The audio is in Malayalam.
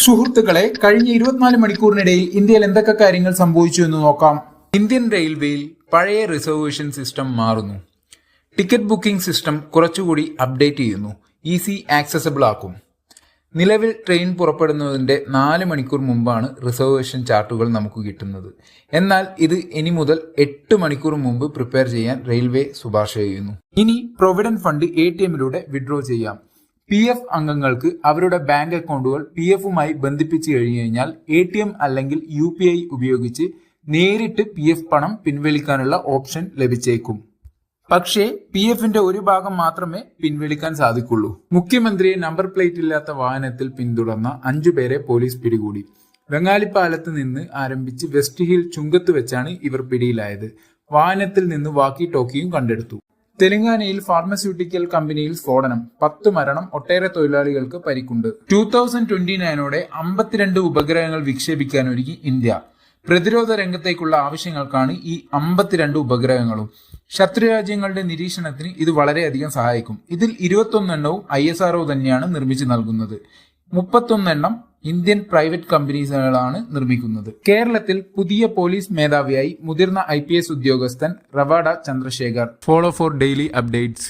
സുഹൃത്തുക്കളെ, കഴിഞ്ഞ 24 മണിക്കൂറിനിടയിൽ ഇന്ത്യയിൽ എന്തൊക്കെ കാര്യങ്ങൾ സംഭവിച്ചു എന്ന് നോക്കാം. ഇന്ത്യൻ റെയിൽവേയിൽ പഴയ റിസർവേഷൻ സിസ്റ്റം മാറുന്നു. ടിക്കറ്റ് ബുക്കിംഗ് സിസ്റ്റം കുറച്ചുകൂടി അപ്ഡേറ്റ് ചെയ്യുന്നു. ഈസി ആക്സസബിൾ ആക്കും. നിലവിൽ ട്രെയിൻ പുറപ്പെടുന്നതിന്റെ 4 മണിക്കൂർ മുമ്പാണ് റിസർവേഷൻ ചാർട്ടുകൾ നമുക്ക് കിട്ടുന്നത്. എന്നാൽ ഇത് ഇനി മുതൽ 8 മണിക്കൂർ മുമ്പ് പ്രിപ്പയർ ചെയ്യാൻ റെയിൽവേ ശുപാർശ ചെയ്യുന്നു. ഇനി പ്രൊവിഡന്റ് ഫണ്ട് ATMലൂടെ വിഡ്രോ ചെയ്യാം. PF അംഗങ്ങൾക്ക് അവരുടെ ബാങ്ക് അക്കൗണ്ടുകൾ PFുമായി ബന്ധിപ്പിച്ചു കഴിഞ്ഞാൽ ATM അല്ലെങ്കിൽ UPI ഉപയോഗിച്ച് നേരിട്ട് PF പണം പിൻവലിക്കാനുള്ള ഓപ്ഷൻ ലഭിച്ചേക്കും. പക്ഷേ PFന്റെ ഒരു ഭാഗം മാത്രമേ പിൻവലിക്കാൻ സാധിക്കുള്ളൂ. മുഖ്യമന്ത്രിയെ നമ്പർ പ്ലേറ്റ് ഇല്ലാത്ത വാഹനത്തിൽ പിന്തുടർന്ന 5 പേരെ പോലീസ് പിടികൂടി. ബംഗാളിപ്പാലത്ത് നിന്ന് ആരംഭിച്ച് വെസ്റ്റ് ഹിൽ ചുങ്കത്ത് വെച്ചാണ് ഇവർ പിടിയിലായത്. വാഹനത്തിൽ നിന്ന് വാക്കി ടോക്കിയും കണ്ടെടുത്തു. തെലങ്കാനയിൽ ഫാർമസ്യൂട്ടിക്കൽ കമ്പനിയിൽ സ്ഫോടനം, 10 മരണം, ഒട്ടേറെ തൊഴിലാളികൾക്ക് പരിക്കുണ്ട്. 2029ഓടെ 52 ഉപഗ്രഹങ്ങൾ വിക്ഷേപിക്കാനൊരുങ്ങി ഇന്ത്യ. പ്രതിരോധ രംഗത്തേക്കുള്ള ആവശ്യങ്ങൾക്കാണ് ഈ 52 ഉപഗ്രഹങ്ങളും. ശത്രുരാജ്യങ്ങളുടെ നിരീക്ഷണത്തിന് ഇത് വളരെയധികം സഹായിക്കും. ഇതിൽ 21 എണ്ണവും ISRO തന്നെയാണ് നിർമ്മിച്ചു നൽകുന്നത്. 31 എണ്ണം ഇന്ത്യൻ പ്രൈവറ്റ് കമ്പനീസുകളാണ് നിർമ്മിക്കുന്നത്. കേരളത്തിൽ പുതിയ പോലീസ് മേധാവിയായി മുതിർന്ന IPS ഉദ്യോഗസ്ഥൻ Ravada Chandrasekhar. Follow for daily updates.